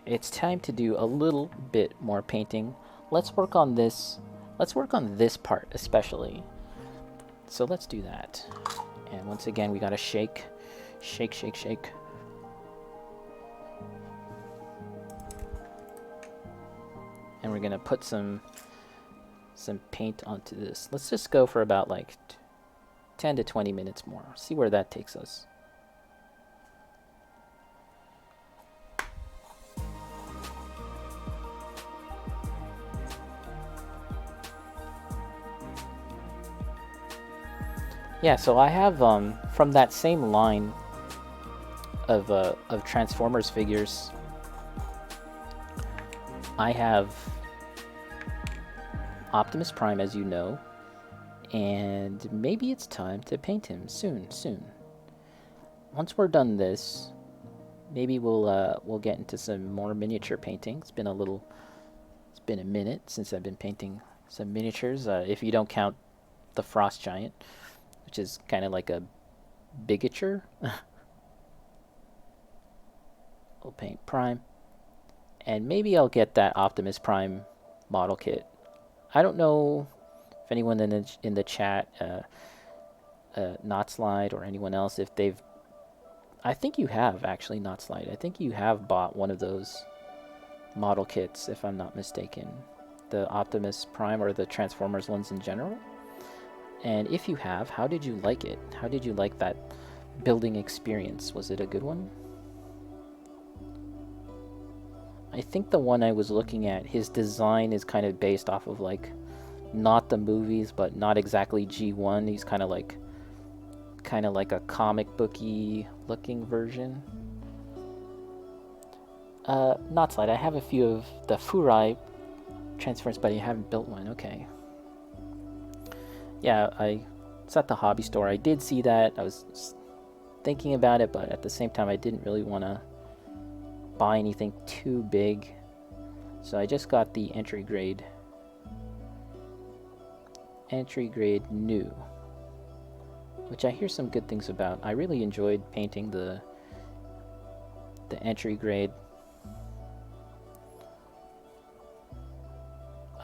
It's time to do a little bit more painting. Let's work on this. Let's work on this part especially. So let's do that. And once again, we gotta shake, shake, shake, shake. And we're gonna put some paint onto this. Let's just go for about like 10 to 20 minutes more. See where that takes us. Yeah, so I have from that same line of Transformers figures, I have Optimus Prime, as you know, and maybe it's time to paint him soon. Once we're done this, maybe we'll get into some more miniature painting. It's been a minute since I've been painting some miniatures. If you don't count the Frost Giant, which is kind of like a bigature. We'll paint Prime, and maybe I'll get that Optimus Prime model kit. I don't know if anyone in the chat, Not Slide or anyone else, if they've. I think you have actually, Not Slide. I think you have bought one of those model kits, if I'm not mistaken, the Optimus Prime or the Transformers ones in general. And if you have, how did you like it? How did you like that building experience? Was it a good one? I think the one I was looking at, his design is kind of based off of like, not the movies, but not exactly G1. He's kind of like a comic booky looking version. Not Slide. I have a few of the Furai Transformers, but I haven't built one. Okay. Yeah, it's at the hobby store. I did see that. I was thinking about it, but at the same time, I didn't really want to buy anything too big. So I just got the entry grade new, which I hear some good things about. I really enjoyed painting the entry grade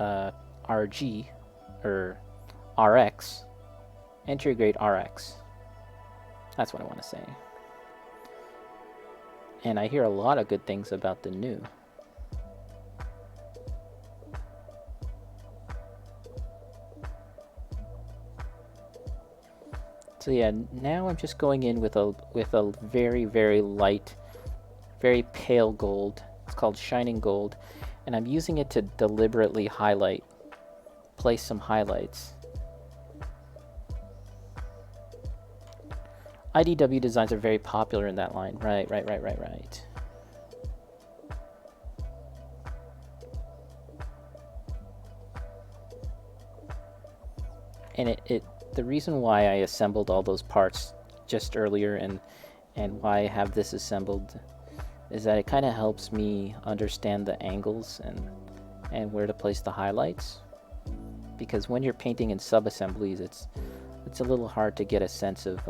RG or RX, entry grade RX. That's what I want to say. And I hear a lot of good things about the new. So yeah, now I'm just going in with a very, very light, very pale gold. It's called Shining Gold, and I'm using it to deliberately place some highlights. IDW designs are very popular in that line. Right. And the reason why I assembled all those parts just earlier and why I have this assembled is that it kind of helps me understand the angles and where to place the highlights. Because when you're painting in sub-assemblies, it's a little hard to get a sense of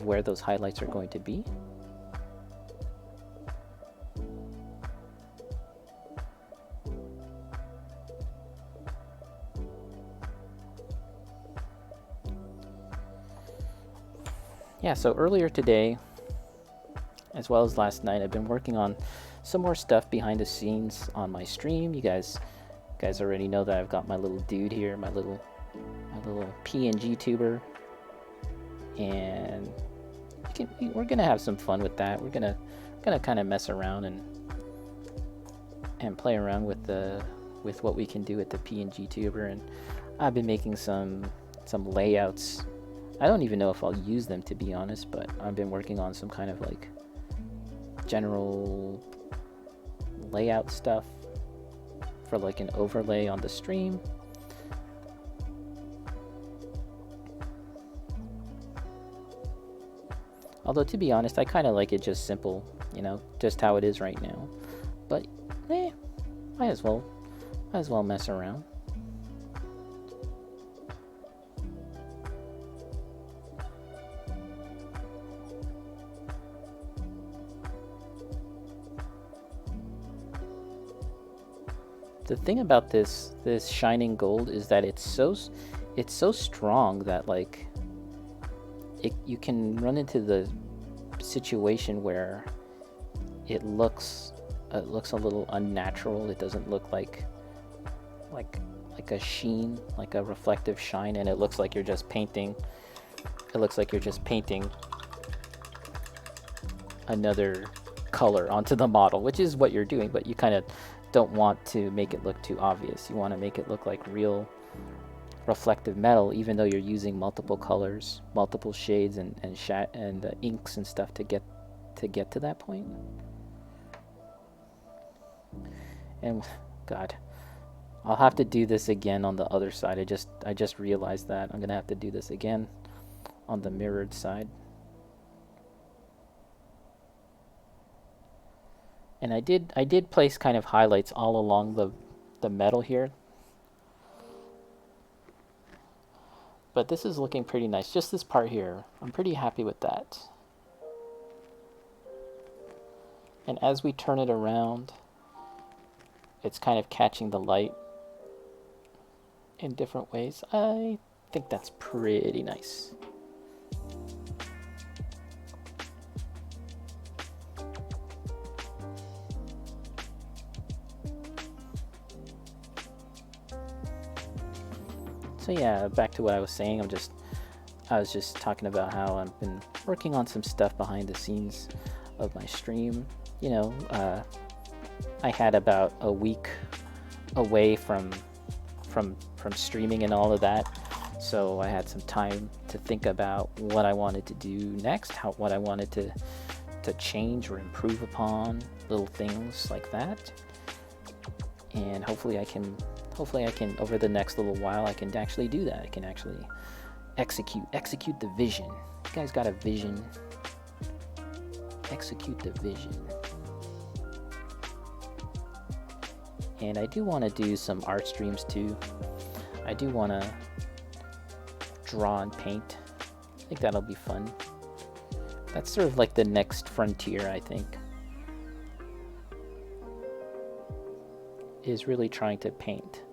where those highlights are going to be. Yeah, so earlier today, as well as last night, I've been working on some more stuff behind the scenes on my stream. You guys already know that I've got my little dude here, my little PNG tuber, and we're gonna have some fun with that. We're gonna kind of mess around and play around with what we can do with the PNG tuber. And I've been making some layouts. I don't even know if I'll use them, to be honest, but I've been working on some kind of like general layout stuff for like an overlay on the stream. Although, to be honest, I kind of like it just simple, just how it is right now. But, might as well mess around. The thing about this shining gold is that it's so strong that like you can run into the situation where it looks a little unnatural. It doesn't look like a sheen, like a reflective shine, and it looks like you're just painting. It looks like you're just painting another color onto the model, which is what you're doing, but you kind of don't want to make it look too obvious. You want to make it look like real reflective metal, even though you're using multiple colors, multiple shades, and inks and stuff to get to that point. And God, I'll have to do this again on the other side. I just realized that I'm gonna have to do this again on the mirrored side. And I did place kind of highlights all along the metal here. But this is looking pretty nice. Just this part here, I'm pretty happy with that. And as we turn it around, it's kind of catching the light in different ways. I think that's pretty nice. So yeah, back to what I was saying. I was just talking about how I've been working on some stuff behind the scenes of my stream. You know, I had about a week away from streaming and all of that, so I had some time to think about what I wanted to do next, what I wanted to change or improve upon, little things like that. And hopefully I can over the next little while I can actually do that. I can actually execute the vision. You guys got a vision? Execute the vision. And I do want to do some art streams too. I do want to draw and paint. I think that'll be fun. That's sort of like the next frontier, I think, is really trying to paint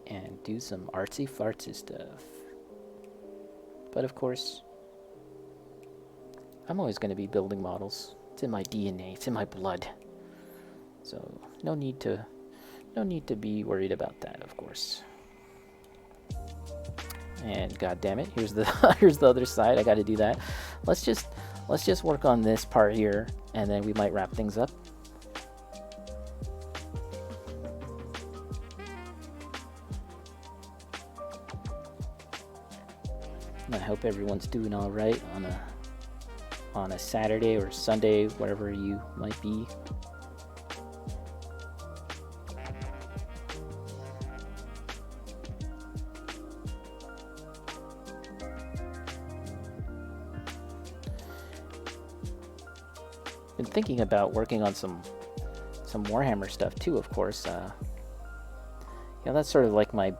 and do some artsy fartsy stuff. But of course, I'm always going to be building models. It's in my DNA, it's in my blood. So no need to be worried about that, of course. And god damn it, here's the here's the other side. I got to do that. Let's just work on this part here, and then we might wrap things up. I hope everyone's doing all right on a Saturday or Sunday, wherever you might be. Been thinking about working on some Warhammer stuff too, of course. Yeah, that's sort of like my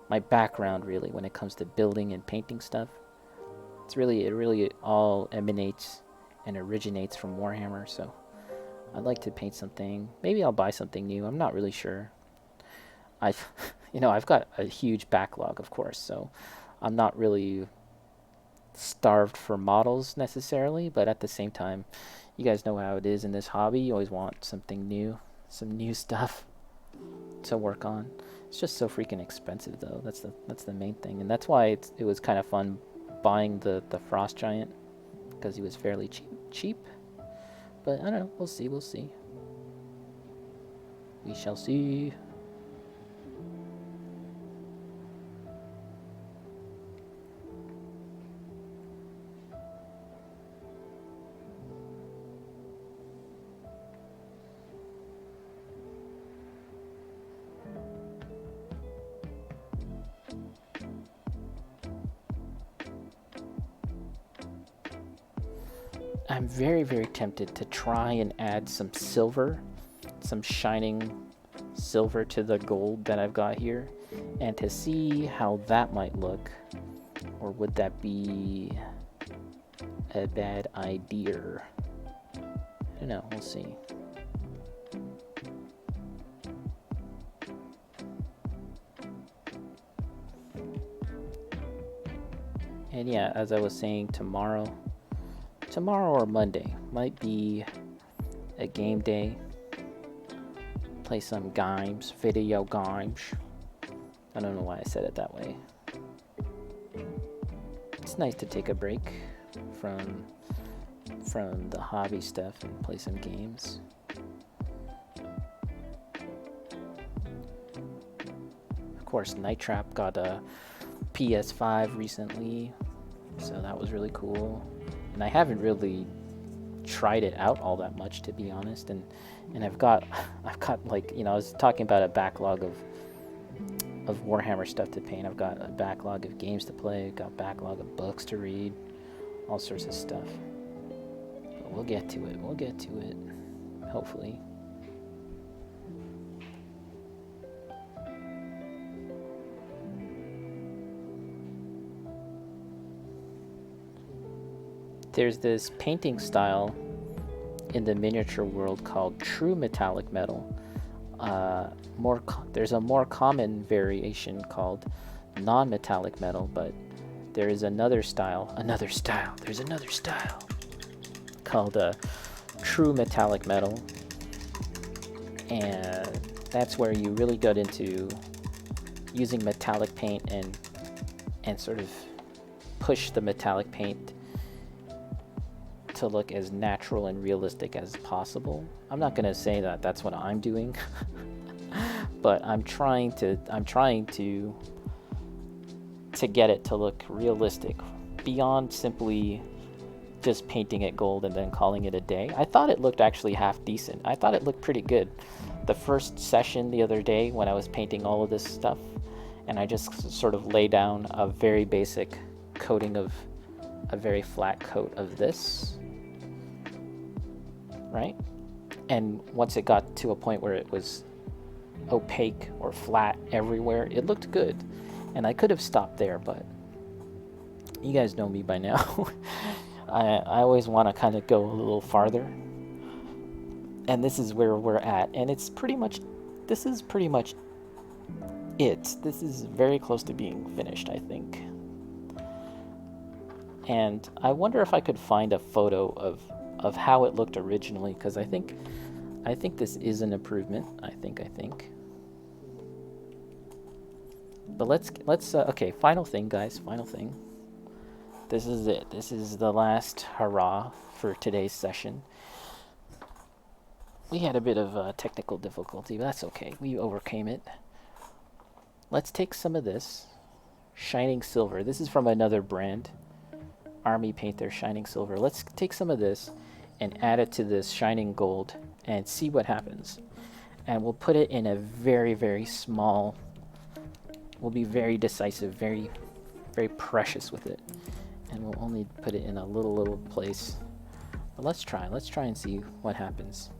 my background, really, when it comes to building and painting stuff. It really all emanates and originates from Warhammer. So I'd like to paint something. Maybe I'll buy something new. I'm not really sure. I've got a huge backlog, of course, so I'm not really starved for models necessarily, but at the same time, you guys know how it is in this hobby. You always want something new, some new stuff to work on. It's just so freaking expensive, though. That's the main thing, and that's why it was kind of fun buying the Frost Giant, because he was fairly cheap. But I don't know. We'll see. We shall see. I'm very, very tempted to try and add some silver, some shining silver to the gold that I've got here, and to see how that might look. Or would that be a bad idea? I don't know, we'll see. And yeah, as I was saying, tomorrow or Monday might be a game day. Play some games, video games. I don't know why I said it that way. It's nice to take a break from the hobby stuff and play some games. Of course, Night Trap got a PS5 recently, so that was really cool. And I haven't really tried it out all that much, to be honest. And I've got like, you know, I was talking about a backlog of Warhammer stuff to paint. I've got a backlog of games to play. I've got a backlog of books to read, all sorts of stuff. But we'll get to it. We'll get to it. Hopefully. There's this painting style in the miniature world called true metallic metal. There's a more common variation called non-metallic metal, but there is another style called true metallic metal, and that's where you really get into using metallic paint and sort of push the metallic paint to look as natural and realistic as possible. I'm not going to say that that's what I'm doing, but I'm trying to get it to look realistic beyond simply just painting it gold and then calling it a day. I thought it looked actually half decent. I thought it looked pretty good. The first session the other day when I was painting all of this stuff, and I just sort of lay down a very basic coating of a very flat coat of this, right? And once it got to a point where it was opaque or flat everywhere, it looked good. And I could have stopped there, but you guys know me by now. I always want to kind of go a little farther. And this is where we're at. And this is pretty much it. This is very close to being finished, I think. And I wonder if I could find a photo of how it looked originally, because I think this is an improvement. I think. But let's okay, final thing, guys. Final thing. This is it. This is the last hurrah for today's session. We had a bit of technical difficulty, but that's okay. We overcame it. Let's take some of this Shining Silver. This is from another brand, Army Painter Shining Silver. Let's take some of this and add it to this Shining Gold and see what happens. And we'll put it in a very, very small. We'll be very decisive, very, very precious with it. And we'll only put it in a little place. But let's try and see what happens.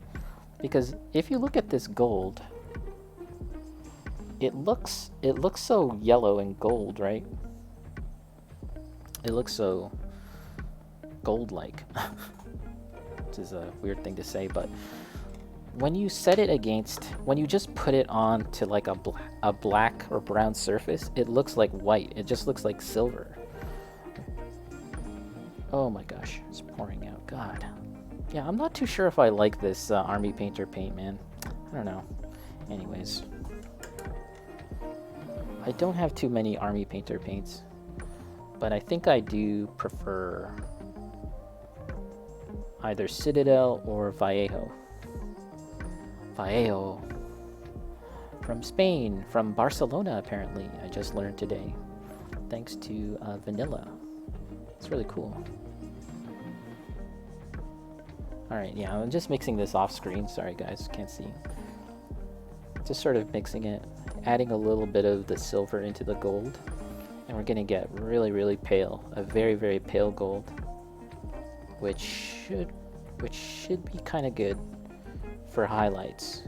Because if you look at this gold, it looks so yellow and gold, right? It looks so gold-like. Which is a weird thing to say, but when you set it against, when you just put it on to like a black or brown surface, it looks like white. It just looks like silver. Oh my gosh, it's pouring out. God. Yeah, I'm not too sure if I like this Army Painter paint, man. I don't know. Anyways. I don't have too many Army Painter paints, but I think I do prefer either Citadel or Vallejo. Vallejo. From Spain, from Barcelona, apparently. I just learned today. Thanks to Vanilla. It's really cool. Alright, yeah, I'm just mixing this off screen. Sorry guys, can't see. Just sort of mixing it, adding a little bit of the silver into the gold. And we're gonna get really, really pale. A very, very pale gold. Which should be kind of good for highlights.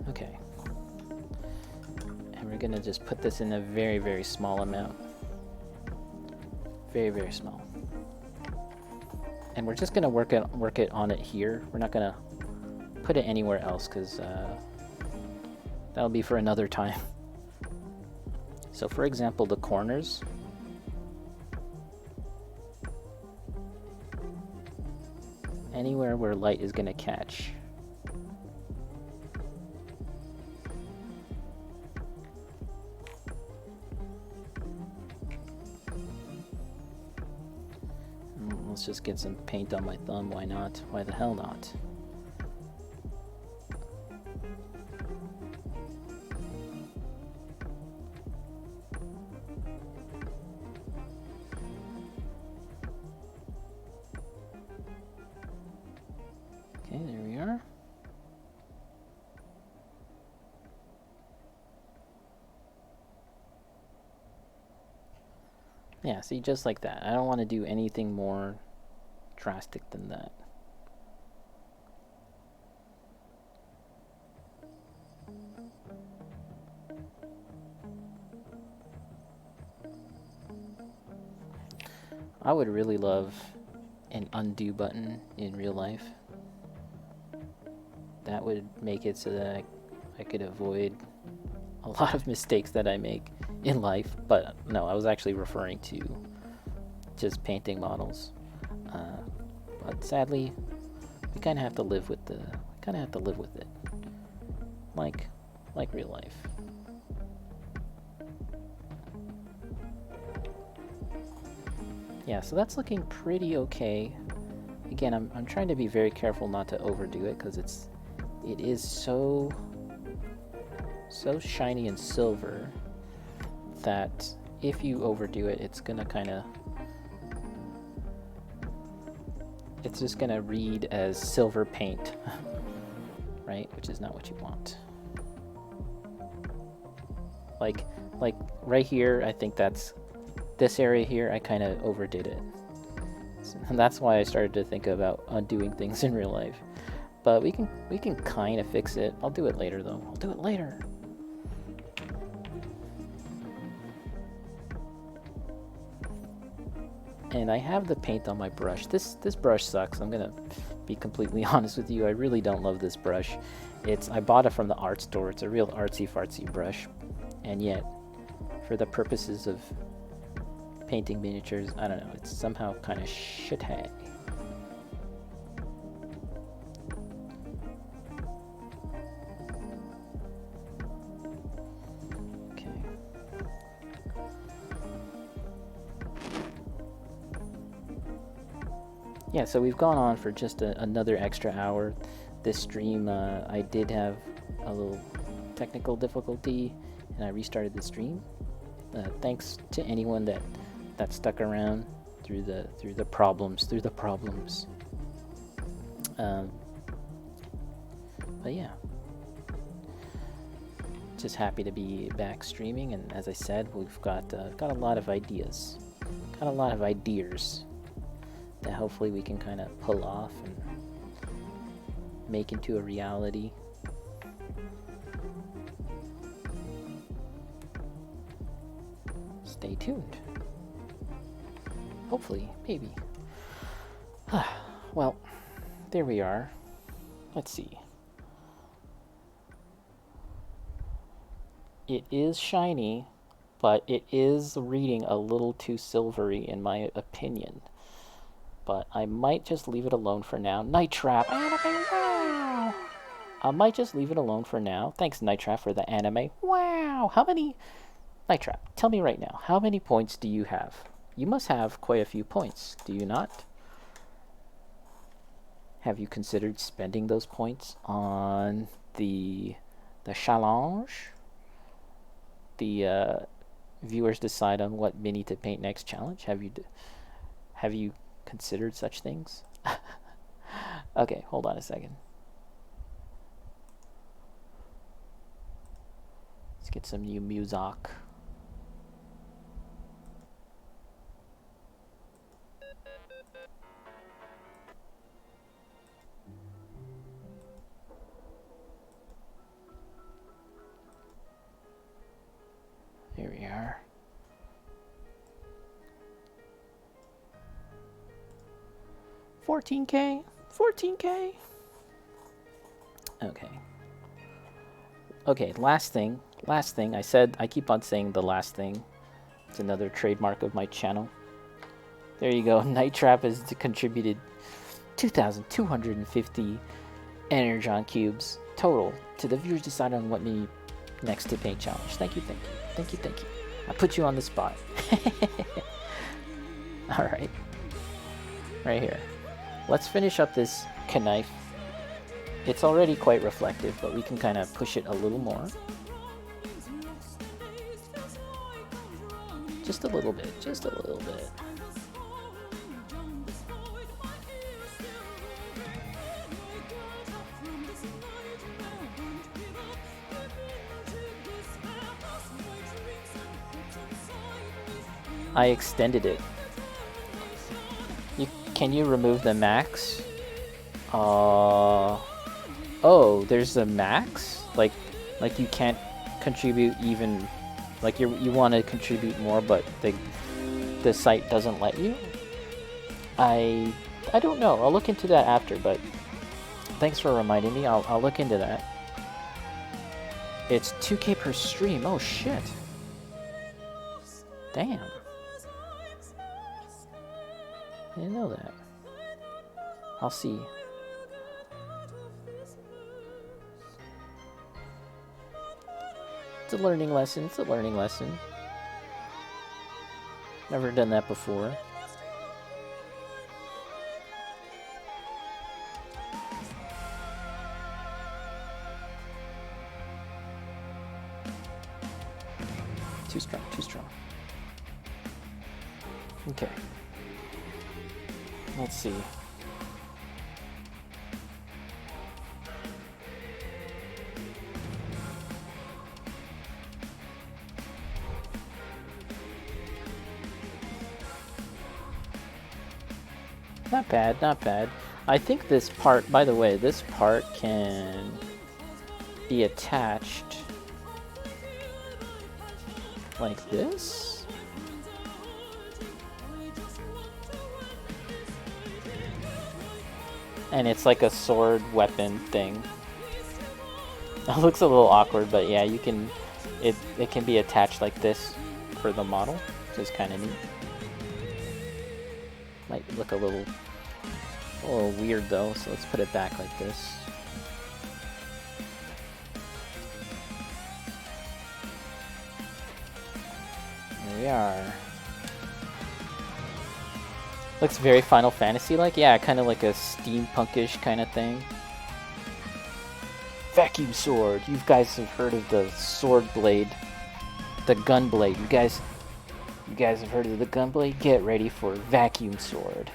Okay. And we're gonna just put this in a very, very small amount. Very, very small. And we're just gonna work it on it here. We're not gonna put it anywhere else because that'll be for another time. So for example, the corners. Anywhere where light is gonna catch. Let's just get some paint on my thumb. Why not? Why the hell not? Okay, there we are. Yeah, see, just like that. I don't want to do anything more drastic than that. I would really love an undo button in real life. That would make it so that I could avoid a lot of mistakes that I make in life. But no, I was actually referring to just painting models. But sadly, we kind of have to live with it, like real life. Yeah, so that's looking pretty okay. Again, I'm trying to be very careful not to overdo it because it is so shiny and silver that if you overdo it, it's gonna it's just gonna read as silver paint, right? Which is not what you want. Like right here, I think that's this area here. I kind of overdid it, and that's why I started to think about undoing things in real life. But we can kind of fix it. I'll do it later though. I'll do it later. And I have the paint on my brush. This brush sucks. I'm gonna be completely honest with you. I really don't love this brush. I bought it from the art store. It's a real artsy fartsy brush, and yet, for the purposes of painting miniatures, I don't know. It's somehow kind of shitty. Yeah, so we've gone on for just another extra hour. This stream, I did have a little technical difficulty, and I restarted the stream. Thanks to anyone that stuck around through the problems. But yeah, just happy to be back streaming, and as I said, we've got a lot of ideas, that hopefully we can kind of pull off and make into a reality. Stay tuned. Hopefully, maybe. Well, there we are. Let's see. It is shiny, but it is reading a little too silvery in my opinion. But I might just leave it alone for now. Night Trap! Anime, wow! I might just leave it alone for now. Thanks, Night Trap, for the anime. Wow! How many... Night Trap, tell me right now, how many points do you have? You must have quite a few points, do you not? Have you considered spending those points on the challenge? The viewers decide on what mini to paint next challenge? Have you considered such things? Okay, hold on a second. Let's get some new music. Here we are. 14K. 14K. Okay. Okay, last thing. Last thing. I keep on saying the last thing. It's another trademark of my channel. There you go. Night Trap has contributed 2,250 Energon cubes total to the viewers decide on what me next to paint challenge. Thank you, thank you. Thank you, thank you. I put you on the spot. Alright. Right here. Let's finish up this knife. It's already quite reflective, but we can kind of push it a little more. Just a little bit, just a little bit. I extended it. Can you remove the max? Oh, there's a max? Like you can't contribute even, like you want to contribute more, but the site doesn't let you? I don't know. I'll look into that after, but thanks for reminding me. I'll look into that. It's 2K per stream. Oh shit. Damn. I didn't know that. I'll see. It's a learning lesson. It's a learning lesson. Never done that before. Too strong, too strong. Okay. Let's see. Not bad, not bad. I think this part, by the way, this part can be attached like this. And it's like a sword weapon thing. It looks a little awkward, but yeah, you can. It can be attached like this for the model, which is kind of neat. Might look a little weird though, so let's put it back like this. There we are. Looks very Final Fantasy-like. Yeah, kind of like a steampunkish kind of thing. Vacuum sword. You guys have heard of the sword blade, the gun blade. You guys have heard of the gun blade? Get ready for vacuum sword.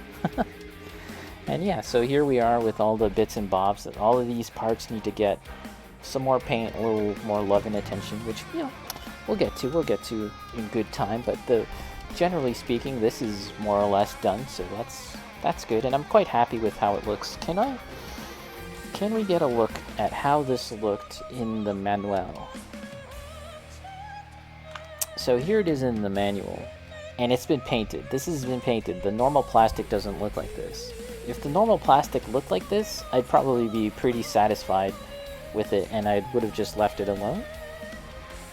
And yeah, so here we are with all the bits and bobs. That all of these parts need to get some more paint, a little more love and attention, which, you know, we'll get to in good time. But generally speaking, this is more or less done, so that's good, and I'm quite happy with how it looks. Can we get a look at how this looked in the manual? So here it is in the manual, and it's been painted. This has been painted. The normal plastic doesn't look like this. If the normal plastic looked like this, I'd probably be pretty satisfied with it, and I would have just left it alone,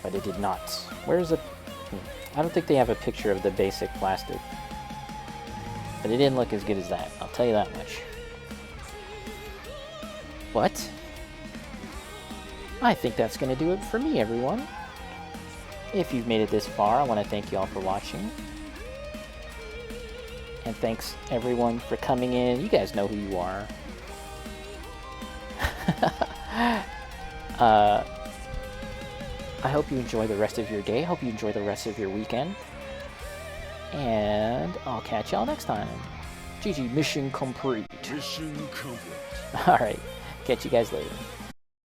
but it did not. Where's it? I don't think they have a picture of the basic plastic. But it didn't look as good as that, I'll tell you that much. What? I think that's going to do it for me, everyone. If you've made it this far, I want to thank you all for watching. And thanks, everyone, for coming in. You guys know who you are. I hope you enjoy the rest of your day. I hope you enjoy the rest of your weekend. And I'll catch y'all next time. GG, mission complete. Mission complete. Alright, catch you guys later.